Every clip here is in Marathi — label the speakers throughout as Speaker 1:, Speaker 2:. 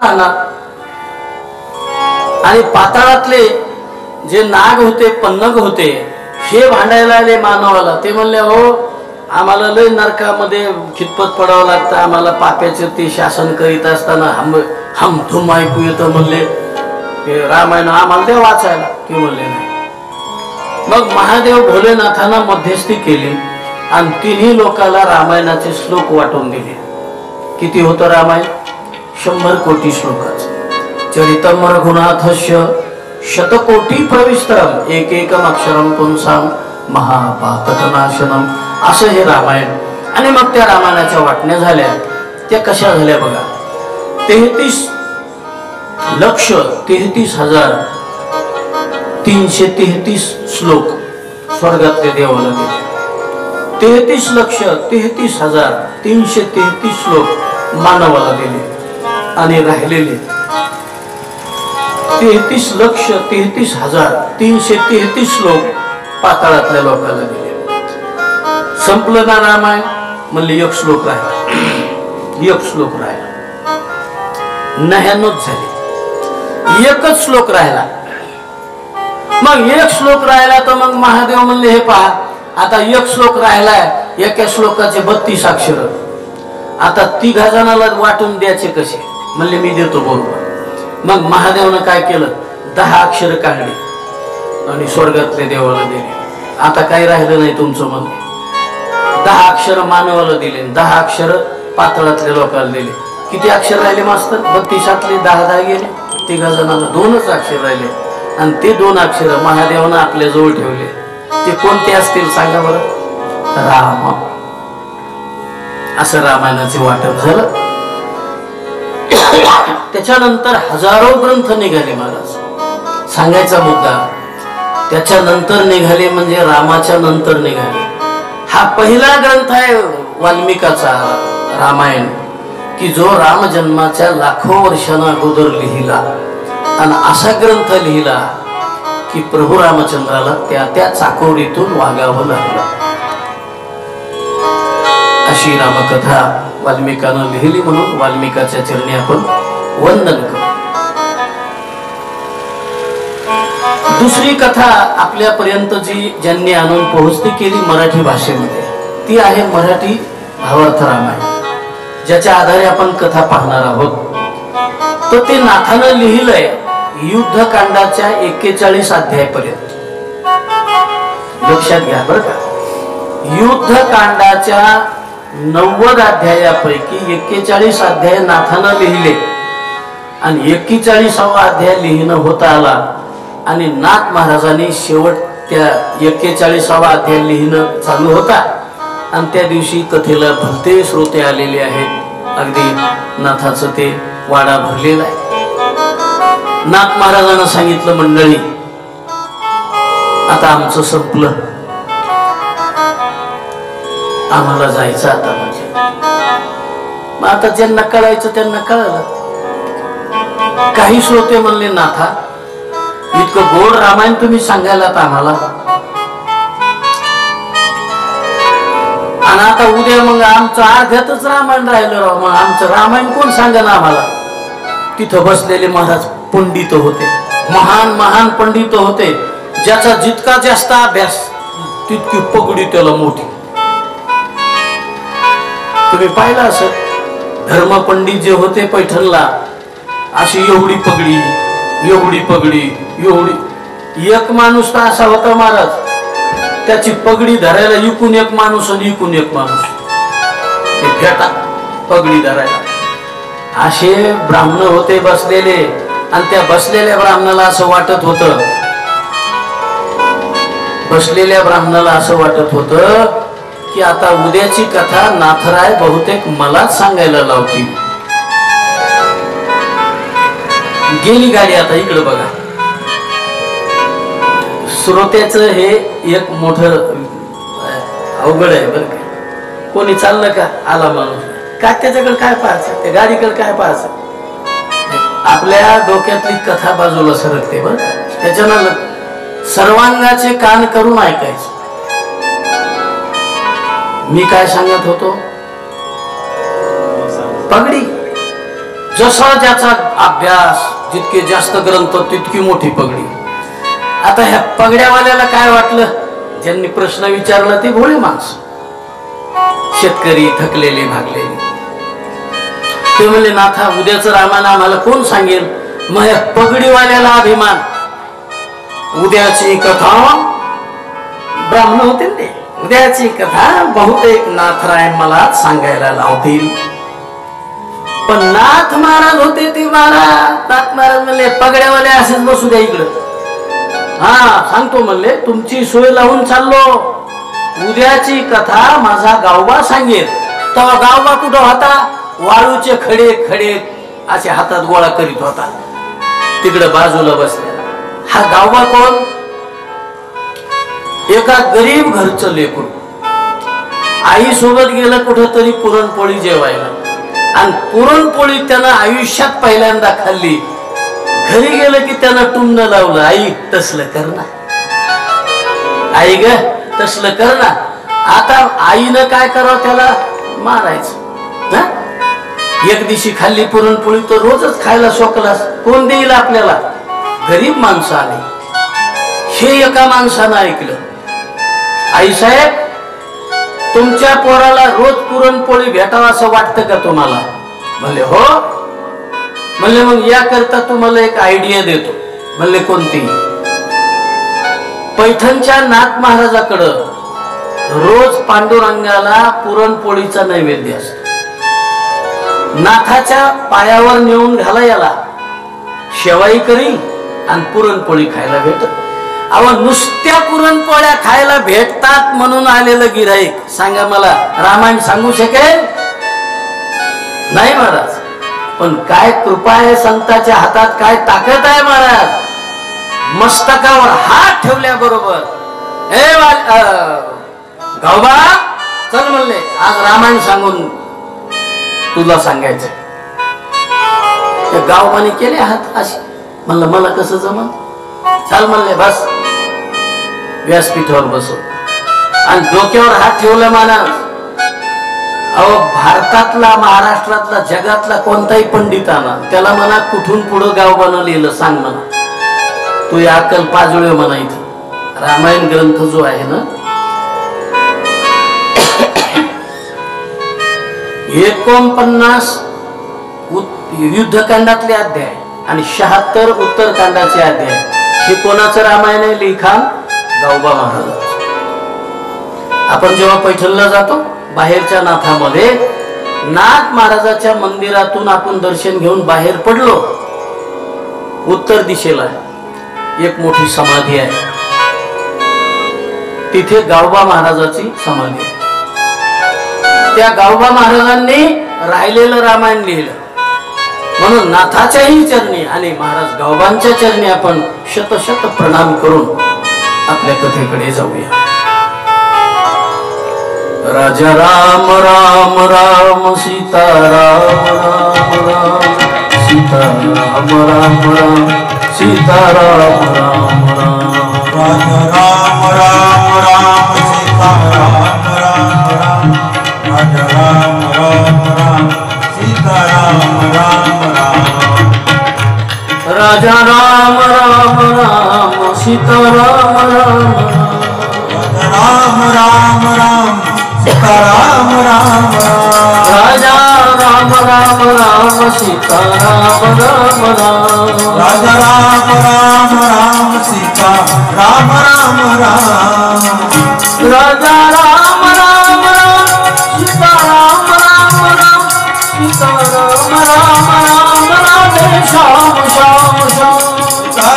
Speaker 1: आणि पाताळातले जे नाग होते पन्नग होते हे भांडायला आले मानवाला. ते म्हणले हो आम्हाला लय नरकामध्ये खितपत पडावं लागतं, आम्हाला पाप्याचे ते शासन करीत असताना हम धुम ऐकू येतं म्हणले. रामायण आम्हाला ते वाचायला की म्हणले नाही. मग महादेव भोलेनाथांना मध्यस्थी केली आणि तिन्ही लोकांना रामायणाचे श्लोक वाटून दिले. किती होतं रामायण? 100 कोटी श्लोकाचं. चरितम रघुनाथस्य शतकोटी प्रविस्तरम एकैकम अक्षरम पुंसाम महापातकनाशनम असं हे रामायण. आणि मग त्या रामायणाच्या वाटण्या झाल्या. त्या कशा झाल्या बघा. 33,33,333 श्लोक स्वर्गातले देवाला दिले. 33,33,333 श्लोक मानवाला दिले. आणि राहिलेले 33,33,333 श्लोक पाताळातल्या लोकांना दिले. संपलं ना रामायण? म्हणले एक श्लोक राहिला. एक श्लोक राहिला. 99 झाले. एकच श्लोक राहिला. मग एक श्लोक राहिला तर मग महादेव म्हणले हे पहा आता एक श्लोक राहिलाय, एका श्लोकाचे 32 अक्षर. आता 3 जणांना वाटून द्यायचे कसे? म्हणले मी देतो बरोबर. मग महादेवनं काय केलं? 10 अक्षर काढले आणि स्वर्गातले देवाला दिले. आता काही राहिलं नाही तुमचं मन. 10 अक्षर मानवाला दिले, 10 अक्षर पातळातल्या लोकांना दिले. किती अक्षर राहिले मास्तर? 32तले 10 गेले. 3 जणांना 2च अक्षर राहिले. आणि ते 2 अक्षर महादेवानं आपल्या जवळ ठेवले. ते कोणते असतील सांगा बरं? राम. असं रामायणाचे वाटप झालं. त्याच्यानंतर हजारो ग्रंथ निघाले. महाराज सांगायचा मुद्दा त्याच्यानंतर निघाले म्हणजे रामाच्या नंतर निघाले. हा पहिला ग्रंथ आहे वाल्मिकाचा रामायण की जो राम जन्माच्या लाखो वर्षांना अगोदर लिहिला. आणि असा ग्रंथ लिहिला की प्रभू रामचंद्राला त्या चाकोरीतून वागावं लागलं. अशी रामकथा वाल्मिकानं लिहिली. म्हणून वाल्मिकाच्या चरणी आपण वंदन करू. दुसरी कथा आपल्यापर्यंत ज्यांनी आणून पोहोचती केली मराठी भाषेमध्ये ती आहे मराठी भावार्थ रामायण, ज्याच्या आधारे आपण कथा पाहणार आहोत. तर ते नाथानं लिहिलंय युद्धकांडाच्या 41 अध्यायापर्यंत. लक्षात घ्या बरं का. युद्धकांडाच्या 90 अध्यायापैकी 41 अध्याय नाथानं लिहिले आणि 41वा अध्याय लिहिणं होता आला. आणि नाथ महाराजांनी शेवट त्या 41वा अध्याय लिहिणं चालू होता. आणि त्या दिवशी कथेला भलते श्रोते आलेले आहेत. अगदी नाथाचं ते वाडा भरलेला आहे. नाथ महाराजांना सांगितलं मंडळी आता आमचं संपलं, आम्हाला जायचं आता. म्हणजे मग आता ज्यांना कळायचं त्यांना कळलं. काही श्रोते म्हणले नाथा इतकं गोड रामायण तुम्ही सांगायला आम्हाला, आणि आता उद्या मग आमचं अर्ध्यातच रामायण राहिलं राव. मग आमचं रामायण कोण सांगा ना आम्हाला? तिथं बसलेले महाराज पंडित होते, महान महान पंडित होते. ज्याचा जितका जास्त अभ्यास तितकी पगडी त्याला मोठी. तुम्ही पाहिलं असं धर्मपंडित जे होते पैठणला अशी एवढी पगडी एवढी पगडी एवढी. एक माणूस तर असा होता महाराज त्याची पगडी धरायला इकून एक माणूस आणि इकून एक माणूस भेटा पगडी धरायला. असे ब्राह्मण होते बसलेले. आणि त्या बसलेल्या ब्राह्मणाला असं वाटत होतं, बसलेल्या ब्राह्मणाला असं वाटत होतं की आता उद्याची कथा नाथराय बहुतेक मलाच सांगायला लावतील. गेली गाडी. आता इकडे बघा. श्रोत्याचं हे एक मोठं अवघड आहे बरं का. कोणी चाललं का आला माणूस काय त्याच्याकडे काय पाहायचं, त्या गाडीकडे काय पाहायचं. आपल्या डोक्यातली कथा बाजूला सरकते बरं. त्याच्यानं सर्वांगाचे कान करून ऐकायचं. मी काय सांगत होतो? पगडी जसा ज्याचा अभ्यास, जितके जास्त ग्रंथ तितकी मोठी पगडी. आता ह्या पगड्यावाल्याला काय वाटलं, ज्यांनी प्रश्न विचारला ते भोळे माणसं, शेतकरी थकलेले भागलेले. ते म्हणले नाथा उद्याच रामायण आम्हाला कोण सांगेल. मग या पगडीवाल्याला अभिमान, उद्याची कथा ब्राह्मण होते ते, उद्याची कथा बहुतेक नाथराय मला सांगायला लावतील. पण नाथ महाराज होते ते महाराज. नाथ महाराज म्हणले पगड्यावाले असेच बसू द्या इकडं. हा सांगतो म्हणले, तुमची सोय लावून चाललो. उद्याची कथा माझा गावबा सांगेल. तेव्हा गावबा कुठं होता, वाळूचे खडे खडे असे हातात गोळा करीत होता, तिकडं बाजूला बसलेला. हा गावबा कोण, एका गरीब घरचं लेकरू. आई सोबत गेलं कुठंतरी पुरणपोळी जेवायला, आणि पुरणपोळी त्यानं आयुष्यात पहिल्यांदा खाल्ली. घरी गेलं की त्यानं टुमणं लावलं, आई तसलं कर ना, आई ग तसलं कर ना. आता आईनं काय करावं, त्याला मारायचं. एक दिवशी खाल्ली पुरणपोळी तर रोजच खायला शोकलास, कोण देईल आपल्याला. गरीब माणसं आली. हे एका माणसानं ऐकलं, आई साहेब तुमच्या पोराला रोज पुरणपोळी भेटावं असं वाटतं का तुम्हाला. म्हणले हो. म्हणले मग याकरता तुम्हाला एक आयडिया देतो. म्हणले कोणती. पैठणच्या नाथ महाराजाकडं रोज पांडुरंगाला पुरणपोळीचा नैवेद्य असतो. नाथाच्या पायावर नेऊन घाला याला, शेवाई करील आणि पुरणपोळी खायला भेटत. अहो नुसत्या पुरणपोळ्या खायला भेटतात म्हणून आलेलं गिऱ्हाईक सांगा मला रामायण सांगू शकेल. नाही महाराज. पण काय कृपा आहे संतांच्या हातात, काय ताकद आहे महाराज. मस्तकावर हात ठेवल्याबरोबर हे गावबा चल म्हणले, आज रामायण सांगून तुला सांगायचं. गावबाने केले हात असे. म्हणलं मला कसं जमन. चाल म्हणले बस व्यासपीठावर बसव. आणि डोक्यावर हात ठेवला मानस. अहो भारतातला, महाराष्ट्रातला, जगातला कोणताही पंडित आणा, त्याला म्हणा कुठून पुढं गावबानं लिहिलं सांग म्हणा. तू या अक्कल पाजुळे म्हणायचं. रामायण ग्रंथ जो आहे ना 49 युद्धकांडातले अध्याय आणि 76 उत्तरकांडाचे अध्याय. हे कोणाचं रामायण आहे. लिखाण गावबा महाराज. आपण जेव्हा पैठणला जातो बाहेरच्या नाथामध्ये, नाथ महाराजाच्या मंदिरातून आपण दर्शन घेऊन बाहेर पडलो, उत्तर दिशेला एक मोठी समाधी आहे. तिथे गावबा महाराजाची समाधी आहे. त्या गावबा महाराजांनी राहिलेलं रामायण लिहिलं. म्हणून नाथाच्याही चरणी आणि महाराज गावबांच्या चरणी आपण शत शत प्रणाम करून आपल्या कथेकडे जाऊया. राजा राम राम राम सीता राम राम राम सीता राम राम राम सीता राम राम राम. राजा राम राम राम सीता राम राम राम राजा राम राम राम सीता राम राम राम. राजा राम राम राम सीता राम राम राम राम राम सीता राम राम राम. राजा राम राम राम सीता राम राम राम. राजा राम राम राम सीता राम राम राम. राजा राम राम राम सीता राम राम राम सीता राम राम राम. राधे श्याम श्याम श्याम.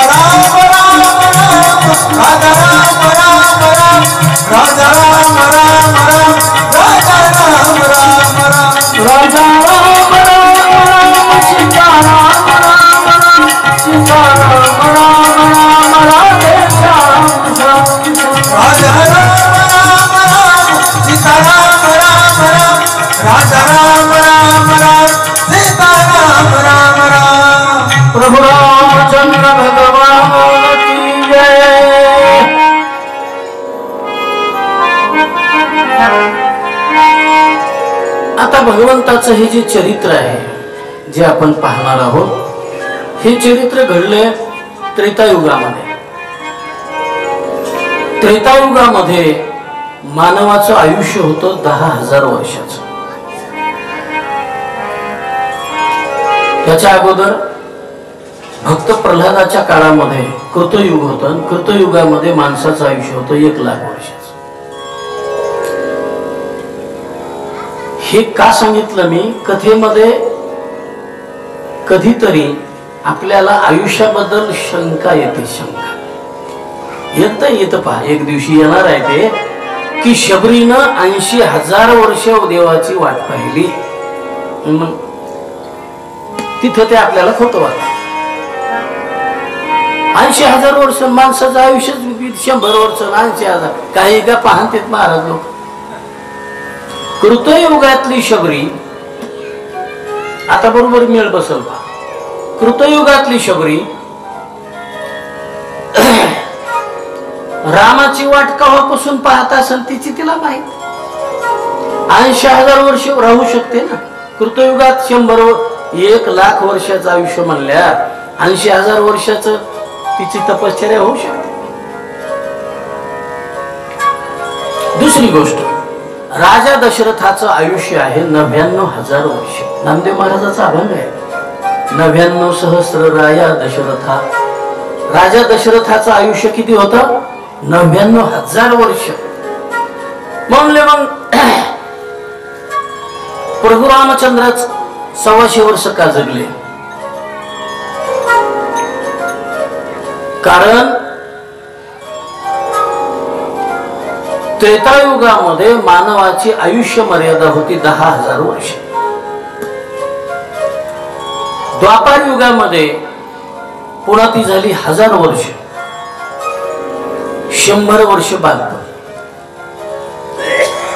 Speaker 1: राम राम राम राजा राम राम राम राजा राम राम राम राजा राम राम राम. राजा राम राम राम सीता राम राम राम सीता राम राम राम. राधे श्याम श्याम श्याम. राजा राम राम राम सीता राम राम राम राजा राम राम राम सीता राम राम राम. प्रभु रामचंद्र भगवान की जय. आता भगवंताचं हे जे चरित्र आहे, जे आपण पाहणार आहोत हे चरित्र घडले त्रेतायुगामध्ये. त्रेतायुगामध्ये मानवाचं आयुष्य होतं 10,000 वर्षाचं. त्याच्या अगोदर भक्त प्रल्हादाच्या काळामध्ये कृतयुग होतं. कृतयुगामध्ये माणसाचं आयुष्य होतं 1,00,000 वर्षाचं. हे का सांगितलं मी? कथेमध्ये कधीतरी आपल्याला आयुष्याबद्दल शंका येते. शंका येतं पहा. एक दिवशी येणार आहे ते की शबरीनं 80,000 वर्ष देवाची वाट पाहिली. तिथं ते आपल्याला खोटं वाटतं. 80,000 वर्ष माणसाचं आयुष्य 100 वर्ष 80,000 काही का पाहतेत महाराज लोक. कृतयुगातली शबरी आता बरोबर मेळ बसल पहा. कृतयुगातली शबरी रामाची वाट केव्हापासून पाहत असेल तिची तिला माहित. 80,000 वर्ष राहू शकते ना. कृतयुगात 1,00,000 वर्षाचं आयुष्य म्हणल्या 80,000 वर्षाचं तिची तपश्चर्या होऊ शकते. दुसरी गोष्ट, राजा दशरथाचं आयुष्य आहे 99,000 वर्ष. नामदेव महाराजाचा अभंग आहे 99 सहस्र राया दशरथा. राजा दशरथाचं आयुष्य किती होतं? 99,000 वर्ष. म्हणले मग प्रभू रामचंद्रच 125 वर्ष का जगले? कारण त्रेतायुगामध्ये मानवाची आयुष्य मर्यादा होती 10,000 वर्ष. द्वापार युगामध्ये पुन्हा ती झाली 1000 वर्ष. 100 वर्ष बालपण.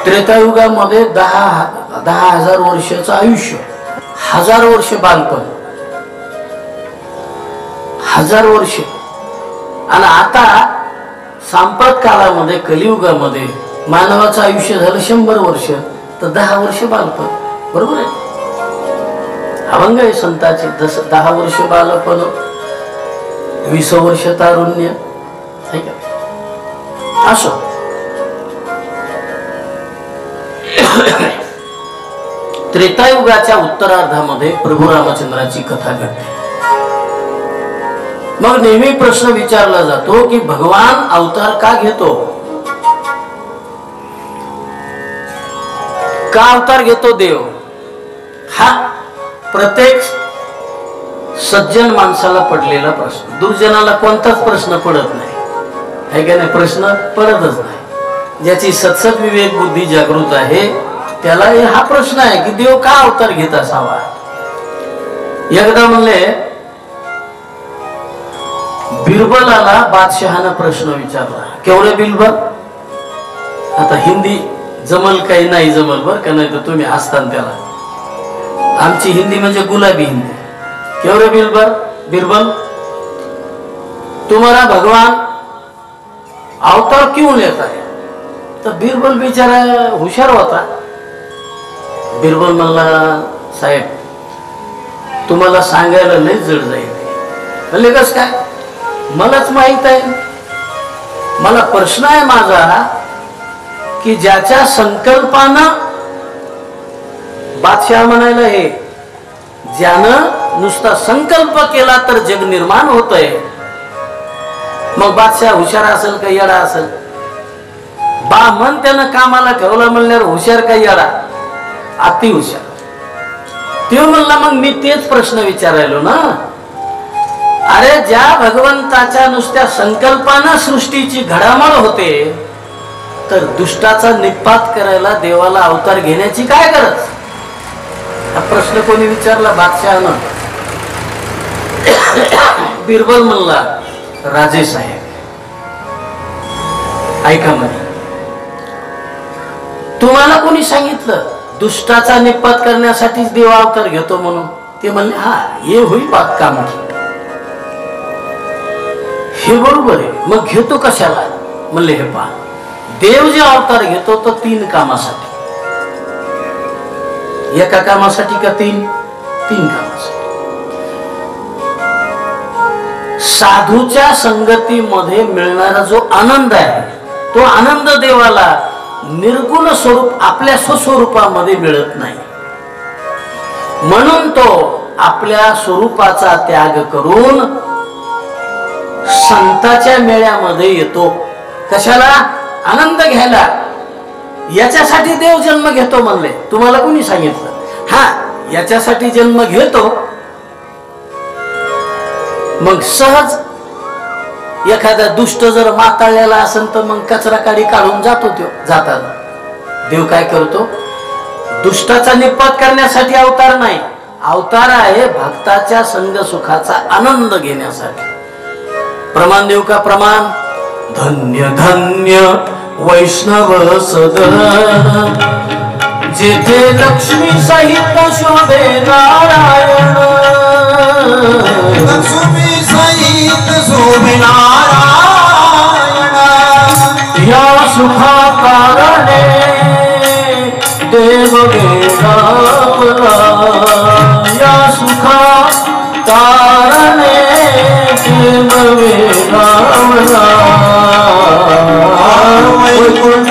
Speaker 1: त्रेतायुगामध्ये 10,000 वर्षाचं आयुष्य, 1000 वर्ष बालपण, 1000 वर्ष. आणि आता सांप्रत काळामध्ये कलियुगामध्ये मानवाचं आयुष्य झालं 100 वर्ष, तर 10 वर्ष बालपण. बरोबर आहे. अभंग आहे संतांचे. 10 वर्ष बालपण, 20 वर्ष तारुण्य. असो त्रेतायुगाच्या उत्तरार्धामध्ये प्रभू रामचंद्राची कथा घडते. मग नेहमी प्रश्न विचारला जातो की भगवान अवतार का घेतो? का अवतार घेतो देव? हा प्रत्येक सज्जन माणसाला पडलेला प्रश्न. दुर्जनाला कोणताच प्रश्न पडत नाही. है का नाही? प्रश्न पडतच नाही. ज्याची सत्सद विवेक बुद्धी जागृत आहे त्याला हा प्रश्न आहे की देव का अवतार घेत असावा. एकदा म्हणले बिरबलाला बादशहानं प्रश्न विचारला. केवढे बिरबल? आता हिंदी जमल काही नाही जमल बर का, नाही तर तुम्ही असताना त्याला. आमची हिंदी म्हणजे गुलाबी हिंदी. केवढे बिरबल, तुम्हारा भगवान अवतार क्यों लेता है? तर बिरबल बिचारा हुशार होता. बिरबल म्हणला साहेब तुम्हाला सांगायला लय जड जाईल. म्हणले कस काय? मलाच माहित आहे. मला प्रश्न आहे माझा की ज्याच्या संकल्पानं बादशाह म्हणायला हे ज्यानं नुसता संकल्प केला तर जग निर्माण होतंय. मग बादशाह हुशार असेल का येडा असेल? बामन त्यानं कामाला ठेवला म्हणल्यावर हुशार का येडा? अति हुशार. ते म्हणला मग मी तेच प्रश्न विचारायलो ना. अरे ज्या भगवंताच्या नुसत्या संकल्पानं सृष्टीची घडामोड होते तर दुष्टाचा निपात करायला देवाला अवतार घेण्याची काय गरज? हा प्रश्न कोणी विचारला? बादशहानं. बिरबल म्हणला राजे साहेब ऐका म्हणे, तुम्हाला कोणी सांगितलं दुष्टाचा निपात करण्यासाठीच देव अवतार घेतो म्हणून? ते म्हणले हा हे होईल बात काम. हे बरोबर आहे. मग घेतो कशाला? म्हणले हे पहा देव जे अवतार घेतो तो 3 कामासाठी. एका कामासाठी का 3? 3 कामासाठी. साधूच्या संगतीमध्ये मिळणारा जो आनंद आहे तो आनंद देवाला निर्गुण स्वरूप आपल्या स्वस्वरूपामध्ये मिळत नाही. म्हणून तो आपल्या स्वरूपाचा त्याग करून संतांच्या मेळ्यामध्ये येतो. कशाला? आनंद घ्यायला. याच्यासाठी देव जन्म घेतो म्हणले. तुम्हाला कोणी सांगितलं? हा, याच्यासाठी जन्म घेतो. मग सहज एखादा दुष्ट जर माताळलेला असेल तर मग कचरा काढी काढून जातो. तो जाताना देव काय करतो? दुष्टाचा निपात करण्यासाठी अवतार नाही. अवतार आहे भक्ताच्या संग सुखाचा आनंद घेण्यासाठी. प्रमाण देऊ का? प्रमाण. धन्य धन्य वैष्णव सदन जेथे लक्ष्मी सहित शोभे नारायण.
Speaker 2: लक्ष्मी सहित शोभे नारायण.
Speaker 1: या सुखा कारणे देव वेदावला. या सुखा कारणे देव वेदावला. वैकुंठ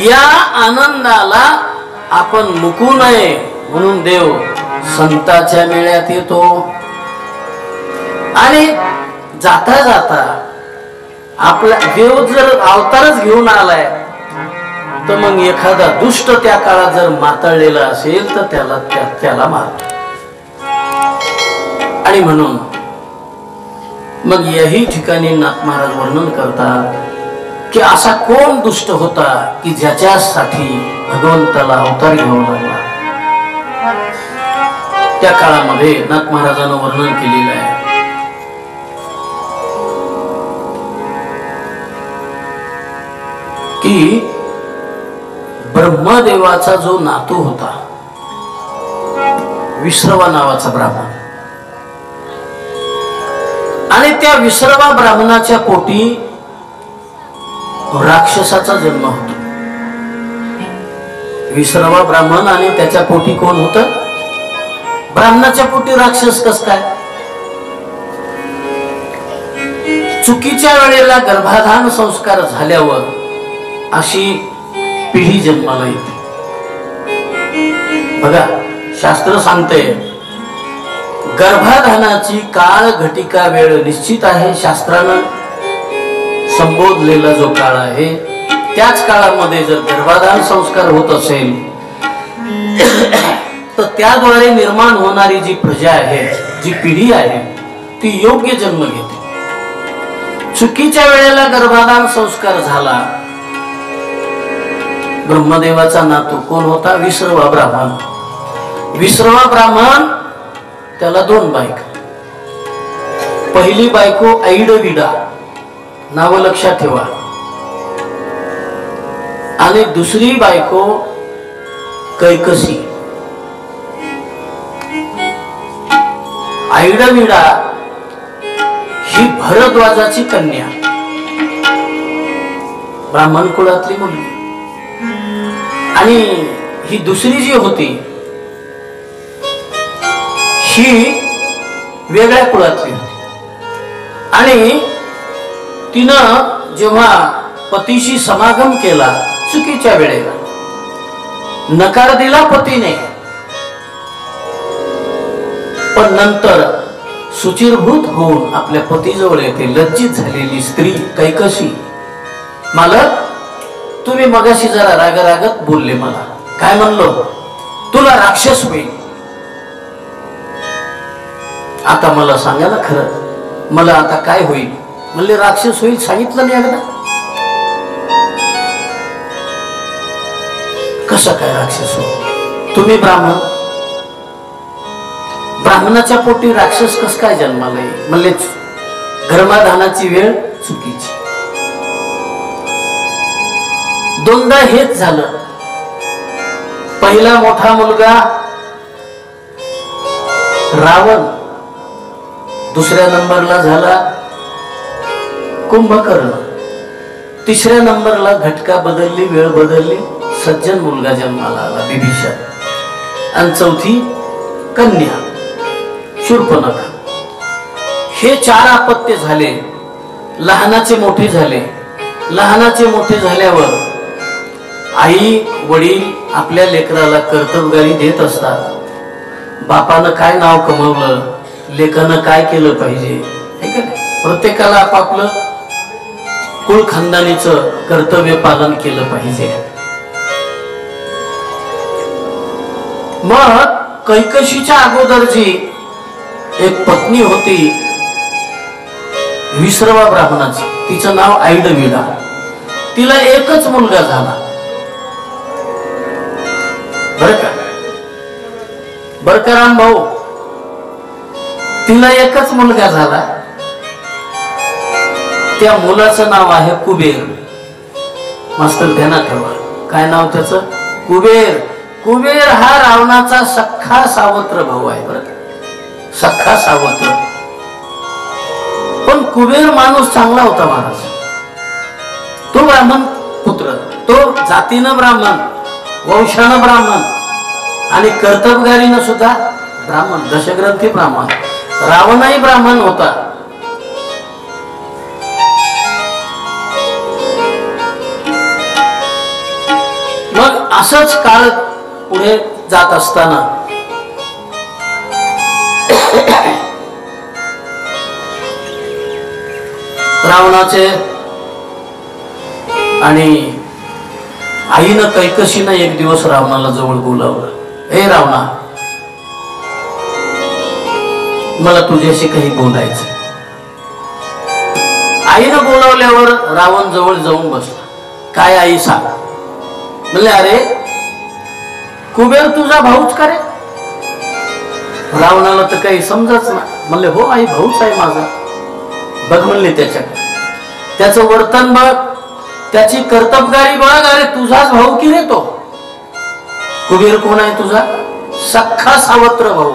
Speaker 1: या आनंदाला आपण मुकू नये म्हणून देव संतांच्या मेळ्यात येतो. आणि जाता जाता आपला देव जर अवतारच घेऊन आलाय तर मग एखादा दुष्ट त्या काळात जर मातळलेला असेल तर त्याला मारतो. आणि म्हणून मग याही ठिकाणी नाथ महाराज वर्णन करतात की असा कोण दुष्ट होता की ज्याच्यासाठी भगवंताला अवतार घ्यावा लागला. त्या काळामध्ये नाथ महाराजांना वर्णन केलेलं आहे की ब्रह्मदेवाचा जो नातू होता विश्रवा नावाचा ब्राह्मण, आणि त्या विश्रवा ब्राह्मणाच्या पोटी राक्षसाचा जन्म होतो. विश्रवा ब्राह्मण आणि त्याच्या पोटी कोण होत? ब्राह्मणाच्या पोटी राक्षस. कस काय? चुकीच्या वेळेला गर्भाधान संस्कार झाल्यावर अशी पिढी जन्माला येते. बघा, शास्त्र सांगते गर्भाधानाची काळ घटिका वेळ निश्चित आहे. शास्त्रानं संबोधलेला जो काळ आहे त्याच काळामध्ये जर गर्भाधान संस्कार होत असेल तर त्याद्वारे निर्माण होणारी जी प्रजा आहे, जी पिढी आहे, ती योग्य जन्म घेते. चुकीच्या वेळेला गर्भाधान संस्कार झाला. ब्रह्मदेवाचा नातू कोण होता? विश्रवा ब्राह्मण. विश्रवा ब्राह्मण त्याला 2 बायका. पहिली बायको ऐडविडा, नाव लक्षात ठेवा. आणि दुसरी बायको कैकसी. ऐडविडा ही भरद्वाजाची कन्या, ब्राह्मण कुळातली मुलगी. आणि ही दुसरी जी होती ही वेगळ्या कुळातली होती. आणि तिनं जेव्हा पतीशी समागम केला चुकीच्या वेळेला, नकार दिला पतीने, पण नंतर सुचिरभूत होऊन आपल्या पतीजवळ येते लज्जित झालेली स्त्री कैकसी. मालक, तुम्ही मगाशी जरा रागरागत बोलले. मला काय म्हणलो? तुला राक्षस होईल. आता मला सांगा ना खरं, मला आता काय होईल? म्हणले राक्षस होईल. सांगितलं नाही एकदा? कसं काय राक्षस होईल? तुम्ही ब्राह्मण, ब्राह्मणाच्या पोटी राक्षस कस काय जन्माला येईल? म्हणले गर्भाधानाची वेळ चुकीची. 2दा हेच झालं. पहिला मोठा मुलगा रावण, दुसऱ्या नंबरला झाला कुंभकर्ण, तिसऱ्या नंबरला घटका बदलली, वेळ बदलली, सज्जन मुलगा जन्माला आला विभीषण, आणि चौथी कन्या शूर्पणखा. हे 4 अपत्य झाले. लहानाचे मोठे झाले. लहानाचे मोठे झाल्यावर आई वडील आपल्या लेकराला कर्तबगारी देत असतात. बापानं काय नाव कमवलं, लेकानं काय केलं पाहिजे, हे का नाही? प्रत्येकाला आपापलं कुळ खानदानीचं कर्तव्य पालन केलं पाहिजे. मग कैकशीच्या अगोदर जी एक पत्नी होती विश्रवा ब्राह्मणाची, तिचं नाव ऐडविडा. तिला एकच मुलगा झाला. बर का राम भाऊ, तिला एकच मुलगा झाला. त्या मुलाचं नाव आहे कुबेर. मास्तर ध्यानात ठेवा, काय नाव त्याचं? कुबेर. कुबेर हा रावणाचा सख्खा सावत्र भाऊ आहे. बरं, सख्खा सावत्र. पण कुबेर माणूस चांगला होता महाराज. तो ब्राह्मण पुत्र, तो जातीनं ब्राह्मण, वंशानं ब्राह्मण आणि कर्तबगारीनं सुद्धा ब्राह्मण, दशग्रंथी ब्राह्मण. रावणही ब्राह्मण होता. मग असंच काळ पुढे जात असताना रावणाचे आणि आईनं कैकशीनं एक दिवस रावणाला जवळ बोलावलं. हे रावणा, मला तुझ्याशी काही बोलायचं. आईनं बोलावल्यावर रावण जवळ जाऊन बसला. काय आई सांग. म्हणले, अरे कुबेर तुझा भाऊच का रे? रावणाला तर काही समजच ना. म्हणले, हो आई, भाऊच आहे माझा. बघ म्हणले त्याच्याकडे, त्याचं वर्तन बघ, त्याची कर्तबगारी बघ. अरे तुझाच भाऊ की रे तो. कुबेर कोण आहे तुझा? सख्खा सावत्र भाऊ.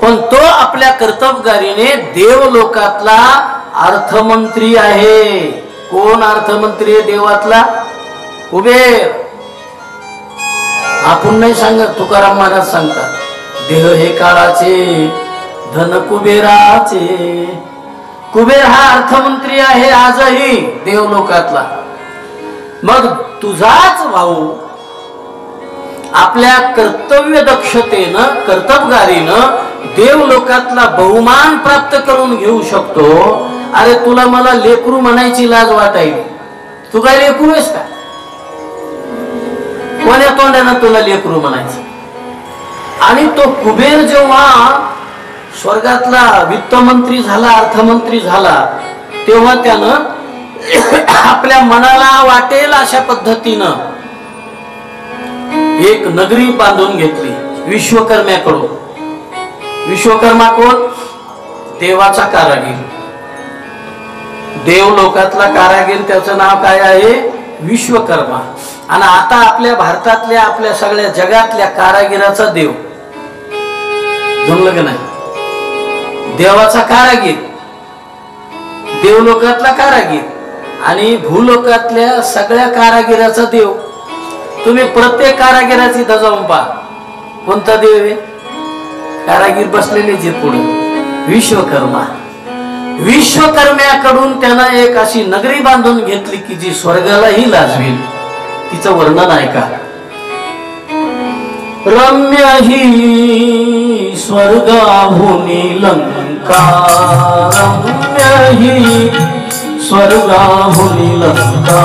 Speaker 1: पण तो आपल्या कर्तबगारीने देवलोकातला अर्थमंत्री आहे. कोण अर्थमंत्री आहे देवातला? कुबेर. आपण नाही सांगत, तुकाराम महाराज सांगतात, देह हे काळाचे, धन कुबेराचे. कुबेर हा अर्थमंत्री आहे आजही देवलोकातला. मग तुझाच भाऊ आपल्या कर्तव्य दक्षतेनं, कर्तबगारीनं देवलोकातला बहुमान प्राप्त करून घेऊ शकतो. अरे तुला मला लेकरू म्हणायची लाज वाटायली. तू काय लेकरू आहेस का? कोण्या तोंडानं तुला लेकरू म्हणायचं? आणि तो कुबेर जेव्हा स्वर्गातला वित्तमंत्री झाला, अर्थमंत्री झाला, तेव्हा त्यानं आपल्या मनाला वाटेल अशा पद्धतीनं एक नगरी बांधून घेतली विश्वकर्म्याकडून. विश्वकर्मा कोण? देवाचा कारागीर. देवलोकातला कारागीर, त्याचं नाव काय आहे? विश्वकर्मा. आणि आता आपल्या भारतातल्या, आपल्या सगळ्या जगातल्या कारागिराचा देव. जमलं का नाही? देवाचा कारागीर, देवलोकातला कारागीर आणि भूलोकातल्या सगळ्या कारागिराचा देव. तुम्ही प्रत्येक कारागिराची जाऊन पहा, कोणता देव आहे? कारागीर बसलेले जे पुढे विश्वकर्मा. विश्वकर्म्याकडून त्यानं एक अशी नगरी बांधून घेतली की जी स्वर्गालाही लाजवेल. तिचं वर्णन ऐका. रम्य ही स्वर्गाहुनी लंका, रम्य ही स्वर्गाहुनी लंका,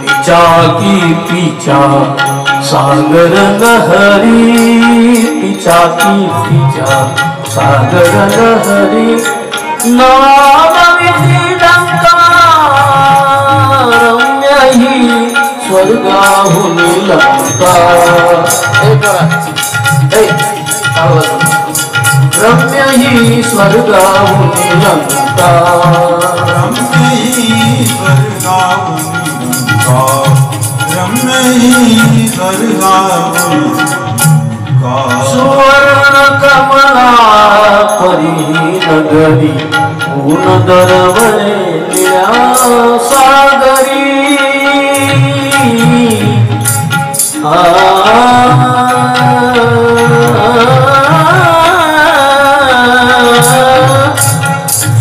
Speaker 1: पीछा की पीछा सागर लहरी, पीछा की पीछा सागर लहरी, नाम विधि लंका, रम्य ही स्वर्गाहुनी लंका. रम्य ही स्वर्गाहून लंका
Speaker 2: रम्य ही स्वर्गाहून लंका रम्य ही स्वर्गाहून लंका
Speaker 1: सुवर्ण कमला परी नगरी ऊन दरवळल्या सागरी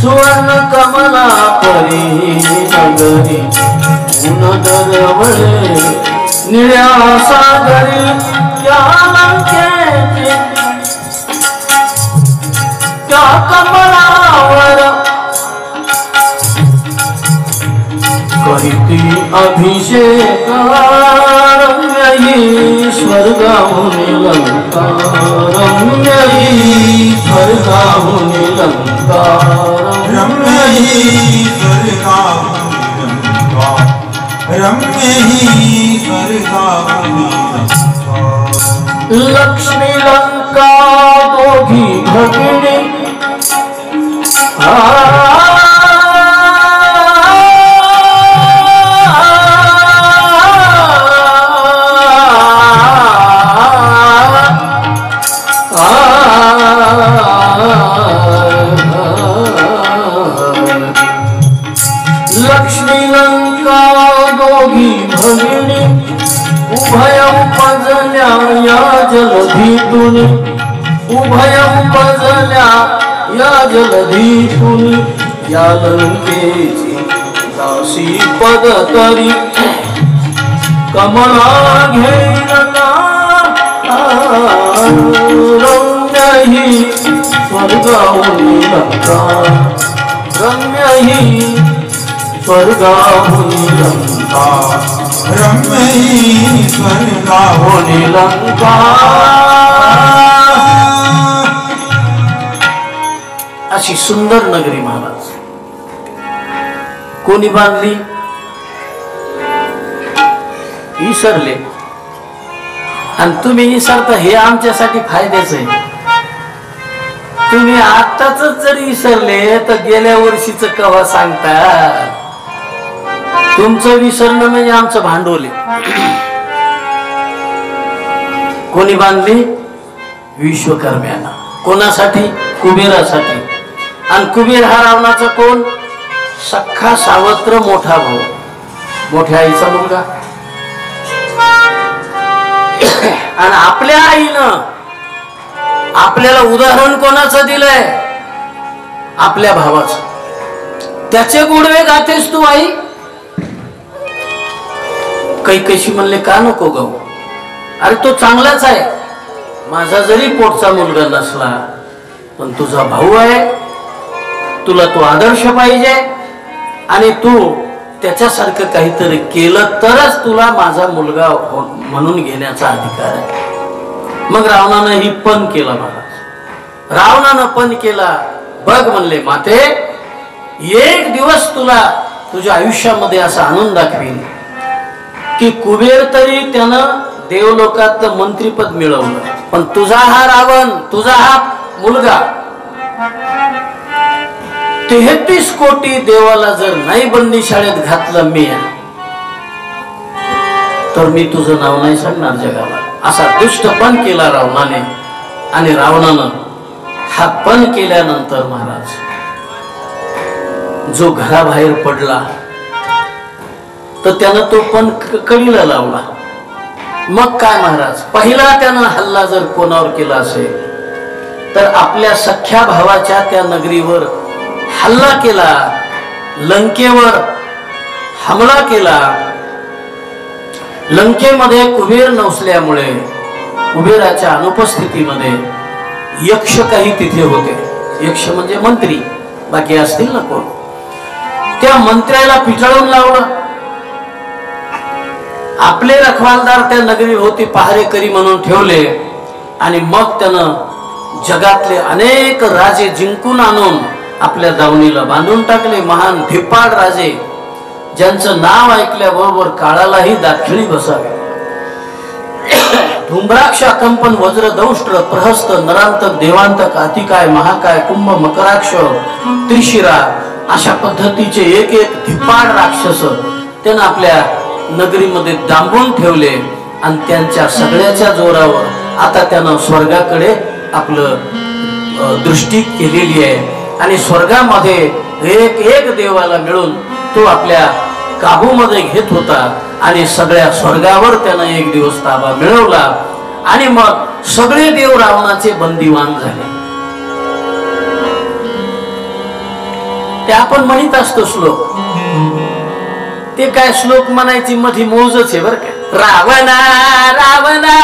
Speaker 1: सुवर्ण कमला परी नगरी ऊन दरवळे निळ्या सागरी त्या लंकेचे त्या कमलावर करीती अभिषेक रम्य ही स्वर्गाहून लंका रम्य ही स्वर्गाहून लंका
Speaker 2: रम्य ही स्वर्गाहून लंका रम्य ही स्वर्गाहून लंका
Speaker 1: लक्ष्मी लंका दोघी भगिनी लक्ष्मी लंका दोघी भगिनी उभयं पजल्या या जलधीतून उभयं पजल्या या जलधीतून या लंकेची दासी पद तरी कमला घेईन का रम्य ही स्वर्गाहून लंका रम्य ही स्वर्गाहून लंका
Speaker 2: रम्य ही स्वर्गाहून
Speaker 1: लंका अशी सुंदर नगरी महाराज कोणी बांधली विसरले आणि तुम्ही विसरता हे आमच्यासाठी फायद्याचं आहे तुम्ही आताच जरी विसरले तर गेल्या वर्षीच कवा सांगता तुमचं विसरणं म्हणजे आमचं भांडवल आहे कोणी बांधली विश्वकर्म्याला कोणासाठी कुबेरासाठी आणि कुबेर हा रावणाचा कोण सख्खा सावत्र मोठा भाऊ मोठ्या आईचा मुलगा आणि आपल्या आईनं आपल्याला उदाहरण कोणाचं दिलंय आपल्या भावाचं त्याचे गुणवे गातेस तू आई कैकशी म्हणले का नको गाऊ अरे तो चांगलाच आहे माझा जरी पोटचा मुलगा नसला पण तुझा भाऊ आहे तुला तो आदर्श पाहिजे आणि तू त्याच्यासारखं काहीतरी केलं तरच तुला माझा मुलगा म्हणून घेण्याचा अधिकार आहे मग रावणानं ही पण केला महाराज रावणानं पण केला बघ म्हणले माते एक दिवस तुला तुझ्या आयुष्यामध्ये असा आनंद दाखवीन की कुबेर तरी त्यानं देवलोकात मंत्रीपद मिळवलं पण तुझा हा रावण तुझा हा मुलगा 33 कोटी देवाला जर नाही बंदी शाळेत घातलं मी तर मी तुझं नाव नाही सांगणार जगाला असा दुष्टपण केला रावणाने आणि रावणानं हा पण केल्यानंतर महाराज जो घराबाहेर पडला तर त्यानं तो पण कडीला लावला मग काय महाराज पहिला त्यानं हल्ला जर कोणावर केला असेल तर आपल्या सख्या भावाच्या त्या नगरीवर हल्ला केला लंकेवर हमला केला लंकेमध्ये कुबेर नसल्यामुळे कुबेराच्या अनुपस्थितीमध्ये यक्ष काही तिथे होते यक्ष म्हणजे मंत्री बाकी असतील ना कोण त्या मंत्र्याला पिटाळून लावलं आपले रखवालदार त्या नगरी होती पहारेकरी म्हणून ठेवले आणि मग त्यानं जगातले अनेक राजे जिंकून आणून आपल्या दावणीला बांधून टाकले महान धिप्पाड राजे ज्यांचं नाव ऐकल्याबरोबर काळालाही दाखिळी बसावे धुम्राक्ष कंपन वज्र दंष्ट्र प्रहस्त नरांतक देवांतक अतिकाय महाकाय कुंभ मकराक्ष त्रिशिरा अशा पद्धतीचे एक एक धिप्पाड राक्षस त्यानं आपल्या नगरीमध्ये दांबून ठेवले आणि त्यांच्या सगळ्याच्या जोरावर आता त्यानं स्वर्गाकडे आपलं दृष्टी केलेली आहे आणि स्वर्गामध्ये एक एक देवाला मिळून तो आपल्या काबूमध्ये घेत होता आणि सगळ्या स्वर्गावर त्यानं एक दिवस ताबा मिळवला आणि मग सगळे देव रावणाचे बंदीवान झाले. ते आपण म्हणत असतो श्लोक, ते काय श्लोक म्हणायची मधी मोजच आहे बर का. रावणा रावणा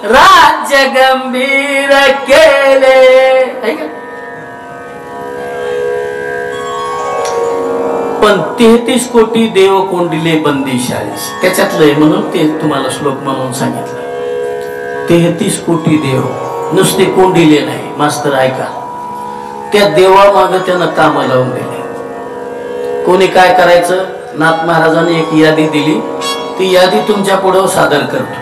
Speaker 1: राज्य गंभीर केले, पण 33 कोटी देव कोंडिले बंदिशाळीस त्याच्यातलं म्हणून ते तुम्हाला श्लोक म्हणून सांगितलं. 33 कोटी देव नुसते कोंडिले नाही मास्तर ऐका, त्या देवामाग त्यानं काम लावून दिले. कोणी काय करायचं, नाथ महाराजांनी एक यादी दिली, ती यादी तुमच्या पुढे सादर करतो.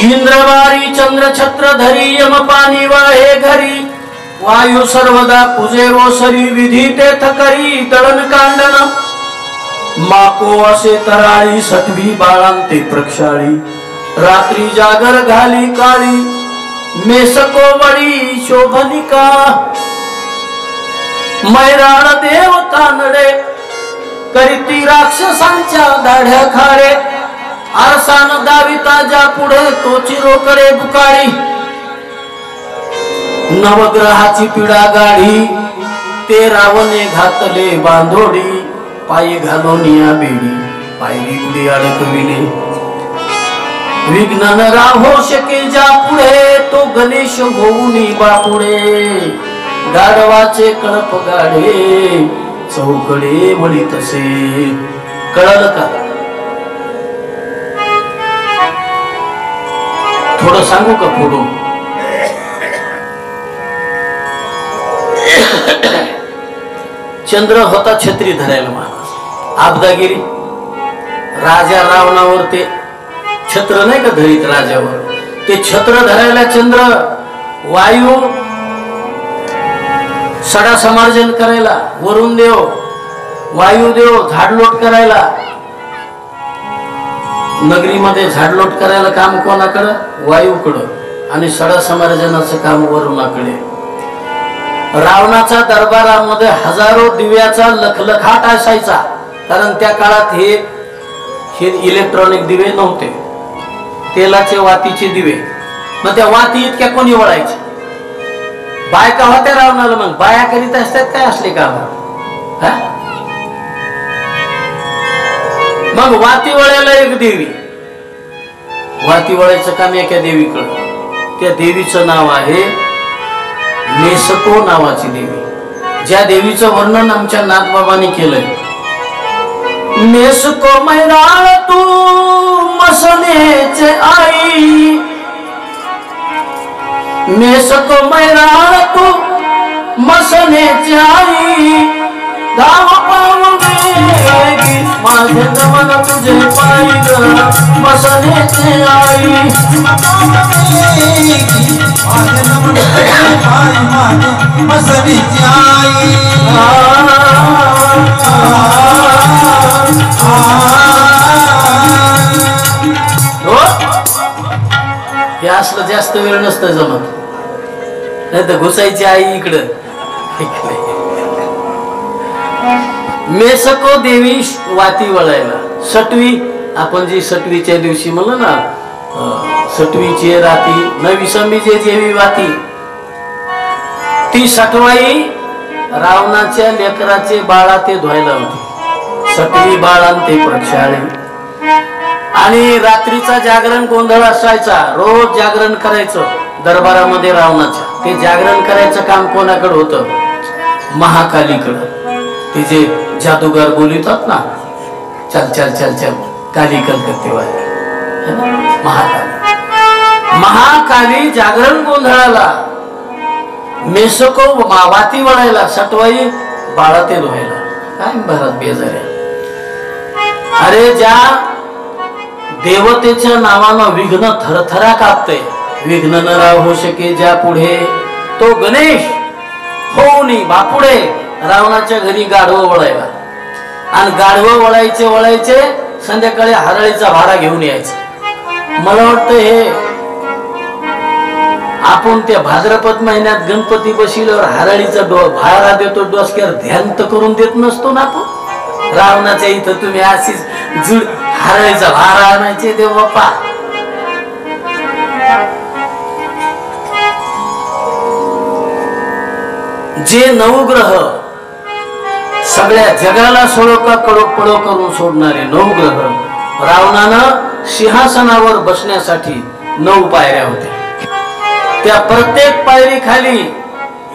Speaker 1: इंद्रवारी चंद्र छत्र धरी यम पाणी वाहे घरी वायू सर्वदा पूजे रोसरी विधी तेथ करी तळण कांडन माको असे तराळी सटवी बाळांते प्रक्षाळी रात्री जागर घाली काळी मेसको वळी शोभनिका मैराळ देव तानडे करीती राक्षसांच्या दाढ्या खाडे आरसान दाविता ज्या पुढे तो चिरोकडे बुकाळी नवग्रहाची पिढा गाढी ते रावणे घातले बांधोडी पायी घालोनिया बेडी पायरी गुडी अडकविले विघ्न न राहो शके ज्या पुढे तो गणेश होऊनी बापुडे गाढवाचे कळप गाढे चौकडे वळी तसे. कळलं का? थोडं सांगू का फोडू? चंद्र होता छत्री धरायला महाराज, आपदागिरी राजा रावणावर ते छत्र नाही का धरीत राजावर, ते छत्र धरायला चंद्र, वायू सडा समार्जन करायला, वरुण देव वायुदेव झाडलोट करायला, नगरीमध्ये झाडलोट करायला काम कोणाकडं? वायूकडं, आणि सडा समार्जनाचं काम वरुणाकडे. रावणाचा दरबारामध्ये हजारो दिव्याचा लखलखाट असायचा, कारण त्या काळात हे इलेक्ट्रॉनिक दिवे नव्हते, तेलाचे वातीचे दिवे. मग त्या वाती इतक्या कोणी वळायचे? बायका होत्या रावणाला. मग बाया करीत असतात काय असले काम? मग वाती वळायला एक देवी, वाती वळायचं काम एका देवीकडं. त्या देवीचं नाव आहे मेसको नावाची देवी. ज्या देवीचं वर्णन आमच्या नाथबाबांनी केलंय. मेसको मैराळ तू मसनेचे आई, मेसको मैराळ तू मसनेचे आई, धाव पावगी माझे जमन तुझे पायी ग मसनेचे आई. माझे जमन तुझे पायी माझे मसनेचे आई. हे असलं जास्त वेळ नसतं जमत, नाही तर घुसायची आई इकडं. मेसको देवी वाती वळायला. सटवी, आपण जी सटवीच्या दिवशी म्हणलं ना, सटवीची राती नवी समीचे जेवी वाती, ती सटवाई रावणाच्या लेकराचे बाळा ते धुवायला होती. सटवी बाळांते प्रक्षाळे. आणि रात्रीचा जागरण गोंधळ असायचा, रोज जागरण करायचं दरबारामध्ये रावणाच्या. ते जागरण करायचं काम कोणाकडे होतं? महाकालीकडं. ते जे जादूगार बोलतात ना, चल चल चल चल काली कलकत्ते वाली, महाकाली. महाकाली जागरण गोंधळाला, मेसको वाती वळायला, सटवाई बाळा ते धुवायला. काय भरात बेजाऱ्या. अरे ज्या देवतेच्या नावानं विघ्न थरथरा कापते, विघ्न न राहू शके ज्या पुढे, तो गणेश होऊनी बापुडे रावणाच्या घरी गाढवं वळायला. आणि गाढवं वळायचे संध्याकाळी हरळीचा भारा घेऊन यायचं. मला वाटतं हे आपण त्या भाद्रपद महिन्यात गणपती बसल्यावर हरळीचा भारा देतो, डोसक्यावर ध्यान तर करून देत नसतो ना आपण. रावणाच्या इथं तुम्ही अशीच जुड हरळीचा भारा आणायचे देव बाप्पा. जे नवग्रह सगळ्या जगाला सोळोका कडोपडो करून सोडणारे नवग्रह, रावणानं सिंहासनावर बसण्यासाठी 9 पायऱ्या होत्या. त्या प्रत्येक पायरी खाली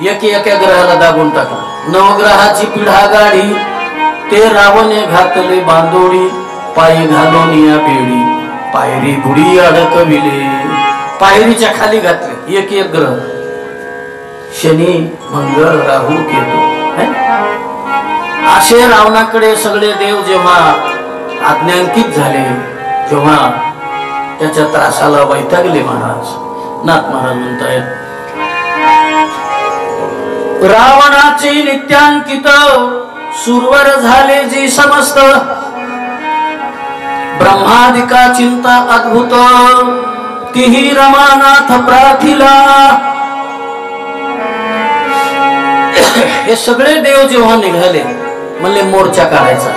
Speaker 1: एका ग्रहाला दाबून टाकलं. नवग्रहाची पिढा गाडी ते रावणे घातले बांधोडी, पायी घालून या बेडी पायरी बुडी अडकविले. पायरीच्या खाली घातले एक ग्रह, शनी मंगळ राहू केतू. असे रावणाकडे सगळे देव जेव्हा आज्ञांकित झाले, तेव्हा त्याच्या त्रासाला वैतागले महाराज. नाथ महाराज म्हणतायत, रावणाचे नित्यांकित सुरवर झाले जी समस्त, ब्रह्मादिका चिंता अद्भुत तिही रमानाथ प्रार्थिला. हे सगळे देव जेव्हा निघाले, म्हणले मोर्चा काढायचा.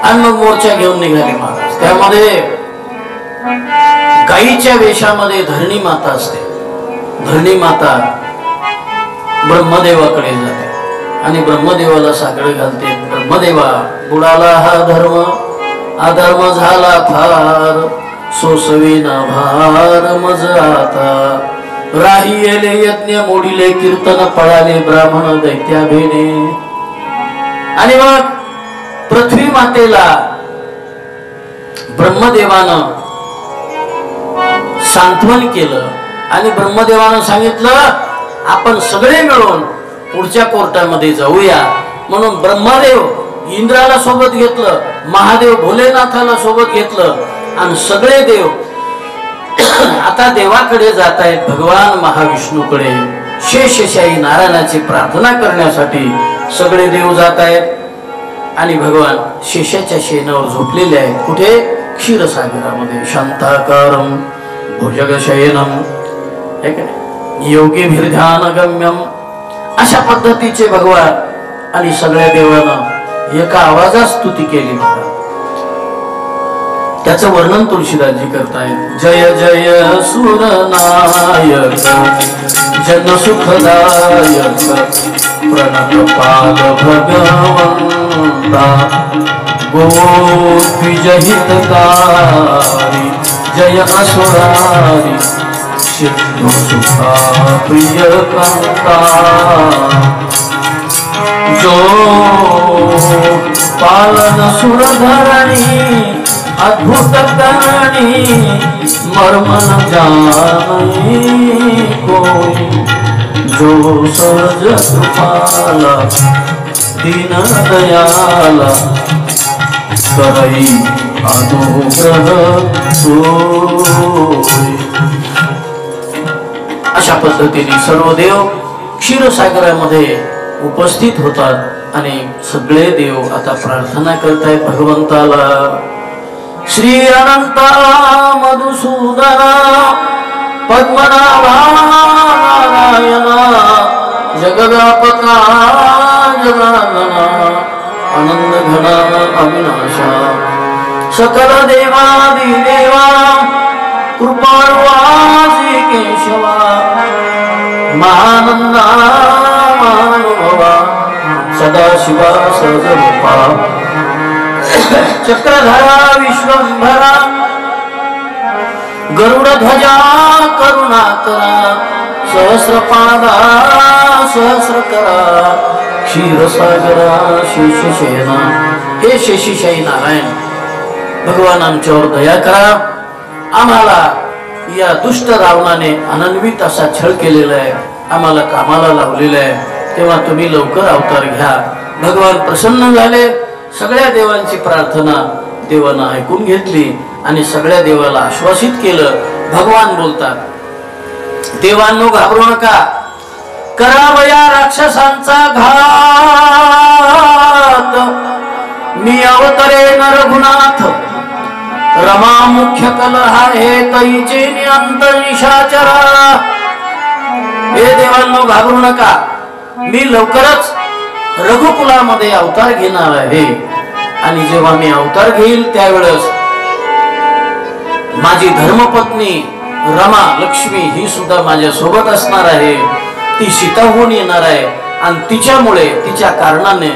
Speaker 1: आणि मग मोर्चा घेऊन निघाले महाराज. त्यामध्ये गाईच्या वेशामध्ये धरणी माता असते. धरणी माता ब्रह्मदेवाकडे जाते आणि ब्रह्मदेवाला साकडे घालते. ब्रह्मदेवा, बुडाला हा धर्म, अधर्म झाला फार, सोसवेना भार मज आता. राही येले यज्ञ मोडिले, कीर्तन पळाले ब्राह्मण दैत्या भेने. आणि मग पृथ्वी मातेला ब्रह्मदेवानं सांत्वन केलं आणि ब्रह्मदेवानं सांगितलं आपण सगळे मिळून पुढच्या कोर्टामध्ये जाऊया. म्हणून ब्रह्मदेव इंद्राला सोबत घेतलं, महादेव भोलेनाथाला सोबत घेतलं आणि सगळे देव आता देवाकडे जात आहेत. भगवान महाविष्णूकडे शेषशाही नारायणाची प्रार्थना करण्यासाठी सगळे देव जात आहेत. आणि भगवान शेषाच्या शेणावर झोपलेले आहेत. कुठे? क्षीरसागरामध्ये. शांताकारम भुजगशयनम, योगीभिर्ध्यानगम्यम. अशा पद्धतीचे भगवान आणि सगळ्या देवानं एका आवाजात स्तुती केली महाराज. त्याचं वर्णन तुळशीदासजी करतायत. जय जय सुरनायक जन सुखदायक प्रणतपाल भगवंता, गोद्विजहितकारी जय असुरारी सिद्धो सुखा प्रिय कांता. जो पालन सुरधरणी अद्भुत करणी, मर्म न जाने कोई. जो सहज कृपाला दीन दयाला, करई अनुग्रह सोई. अशा पद्धतीने सर्व देव क्षीरसागरामध्ये उपस्थित होतात आणि सगळे देव आता प्रार्थना करतायत भगवंताला. श्री अनंता मधुसूदना पद्मनाभा नारायणा, जगदापका जनार्दना, आनंद घना अविनाशा, सकल देवादि देवा, कृपाळवासी केशवा, महानंदा महानुभवा, सदाशिवा सहजरूपा, चक्रधरा विश्वंभरा, गरुडध्वजा करुणाकरा, सहस्रपादा सहस्रकरा, क्षीरसागरा शेषशयना. हे शेषशाही नारायण भगवान आमच्यावर दया करा. आम्हाला या दुष्ट रावणाने अनन्वित असा छळ केलेला आहे, आम्हाला कामाला लावलेला आहे, तेव्हा तुम्ही लवकर अवतार घ्या. भगवान प्रसन्न झाले सगळ्या देवांची प्रार्थना देवानं ऐकून घेतली आणि सगळ्या देवाला आश्वासित केलं. भगवान बोलतात, देवांनो घाबरू नका, करावया राक्षसांचा घात, मी अवतरे रघुनाथ, रमा मुख्य कलहा हे तैचे नियंत निशाचरा. हे देवांनो घाबरू नका, मी लवकरच रघुकुलामध्ये अवतार घेणार आहे आणि जेव्हा मी अवतार घेईल त्यावेळेस माझी धर्मपत्नी रमा लक्ष्मी ही सुद्धा माझ्या सोबत असणार आहे. ती सीता होऊन येणार आहे आणि तिच्यामुळे तिच्या कारणाने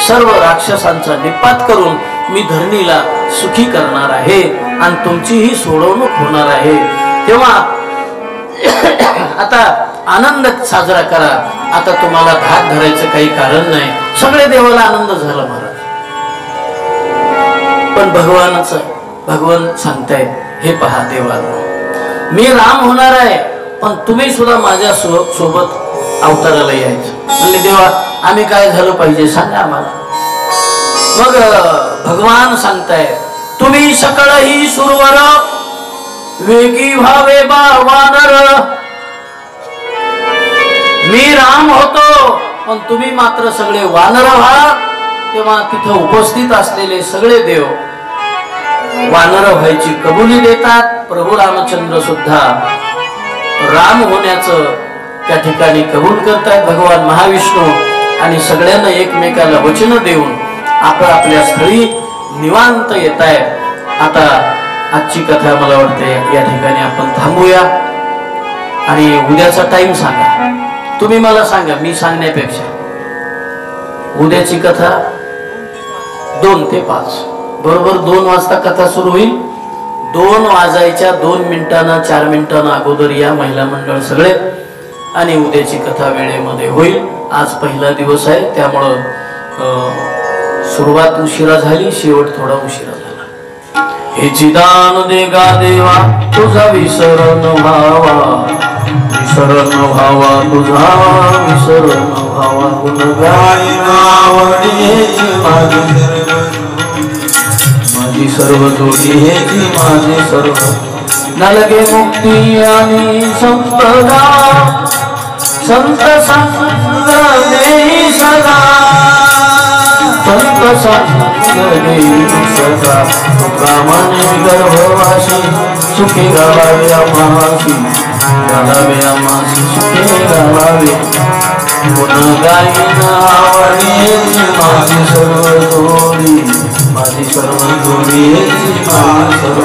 Speaker 1: सर्व राक्षसांचा निपात करून मी धरणीला सुखी करणार आहे आणि तुमचीही सोडवणूक होणार आहे. तेव्हा आता आनंद साजरा करा. आता तुम्हाला धाक धरायचं काही कारण नाही. सगळे देवाला आनंद झाला महाराज. पण भगवान सांगतायत, हे पहा देवांनो, मी राम होणार आहे पण तुम्ही सुद्धा माझ्या सोबत अवताराला यायचं. म्हणले देवा आम्ही काय झालं पाहिजे सांगा आम्हाला. मग भगवान सांगताय, तुम्ही सकळ ही सुरवर वेगी व्हावे बा वानर. मी राम होतो पण तुम्ही मात्र सगळे वानर व्हा. तेव्हा तिथं उपस्थित असलेले सगळे देव वानर व्हायची कबुली देतात. प्रभू रामचंद्र सुद्धा राम होण्याचं त्या ठिकाणी कबूल करतायत भगवान महाविष्णू आणि सगळ्यांना एकमेकाला वचन देऊन आपल्या स्थळी निवांत येत आहेत. आता आजची कथा मला वाटते या ठिकाणी आपण थांबूया आणि उद्याचा टाइम सांगा. तुम्ही मला सांगा, मी सांगण्यापेक्षा. उद्याची कथा 2 ते 5 बरोबर 2 वाजता कथा सुरू होईल. 2 वाजायच्या 2 मिनिटांना 4 मिनिटांना अगोदर या महिला मंडळ सगळे आणि उद्याची कथा वेळेमध्ये होईल. आज पहिला दिवस आहे त्यामुळं सुरुवात उशिरा झाली, शेवट थोडा उशिरा झाला. हे चिदान दे गा देवा तुझा विसर न व्हावा, विसर न व्हावा तुझा, विसर न व्हावा गुण गाय नावडी माझी सर्व जोडी हेची माझी सर्व. नलगे मुक्ती आणि संपदा संत संग देई सदा, संत संग देई सदा. कामाने गर्भवासी सुखी गावावे आम्हासी, गावावे आम्हासी सुखी गावावे. गुण गायन आवडी माझी सर्व जोडी, माझी सर्व जोडी माझी सर्व.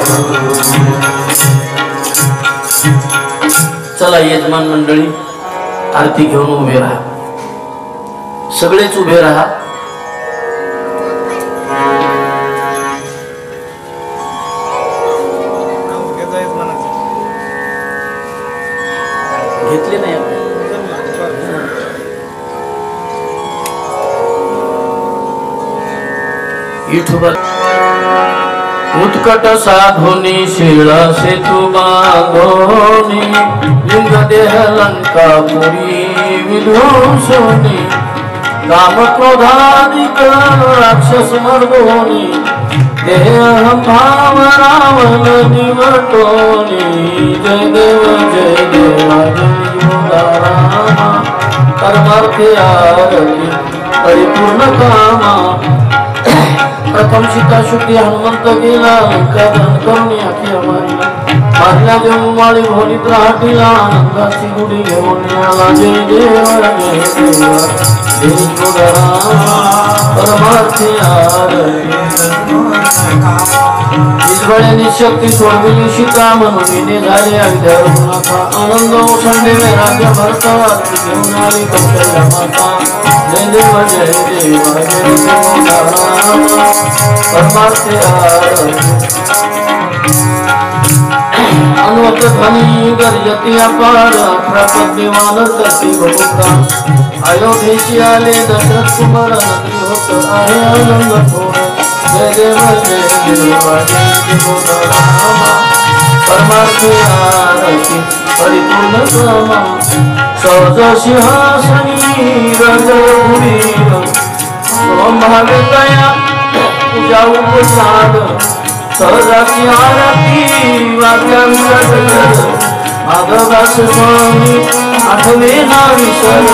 Speaker 1: चला यजमान मंडळी आरती घेऊन उभे राहा. सगळेच उभे राहा. घेतले नाही उत्कट साधोनी शिळा सेतु बांधोनी, लिंग देह लंकापुरी विध्वंसोनी, काम क्रोधादिक राक्षस मर्दोनी, देह भाव रावण निवटोनी. जय देव जय देवा जय रामा, कर्मार्थे आरती परिपूर्ण कामा. प्रथम सीता शुद्धी हनुमंत गेला, लंका दहन करून आखी मारला. मारल्या जमुवाळी भोलीत राहटीला, आनंदाची गुढी घेऊन आला. जय देवा जय देवा जय रामा, परमार्थी आरती. इजबळ्याने शक्ती सोडविली सीता, म्हणून झाले अविद्या. आनंद ओसंडले राज्य भरतात, घेऊन आली कौशल्या माता. जय देवा जय देवा जय रामा, परमार्थी आरती. अनुवत ध्वनी गर्जती अपार, प्रपद्यमान करती बहुता. अयोध्येशी आले दशरथ कुमार, नगरी होत आहे आनंद थोर. जय देवा जय देवा जय रामा, परमार्थी आरती परिपूर्ण कामा. सहज सिंहासनी रजभूमी, संभाव्य तया पूजा उपसाद सहजाची आरती वाक्यांचा माधवदास स्वामी आठवे ना विसर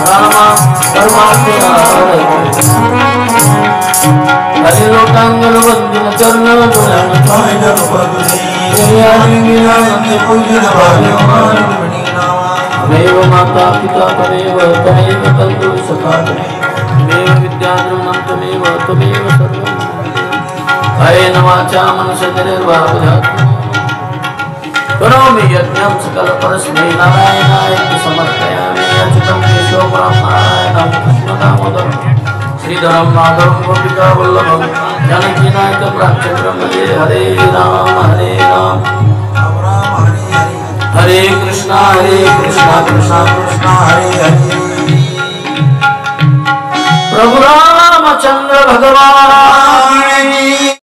Speaker 1: रामा परमात्मे हरि लोकांगण वंदन चरण अमेव माता पिता तमेव तमेव तन्तु सखा तमेव विद्याद्रवणं तमेव तमेव सर्वं कायेन वाचा मनसेन्द्रियैर्वाक्पदात् करोमि यज्ञं सकलपरस्मै नारायणाय समर्पयामि अच्युतं केशवं नारायणं कृष्णदामोदरं श्रीधरं माधवं गोपिकावल्लभं जानकीनायकं रामचन्द्रं भजे हरे राम हरे कृष्णा कृष्णा कृष्णा हरे हरे प्रभु रामचंद्र भगवान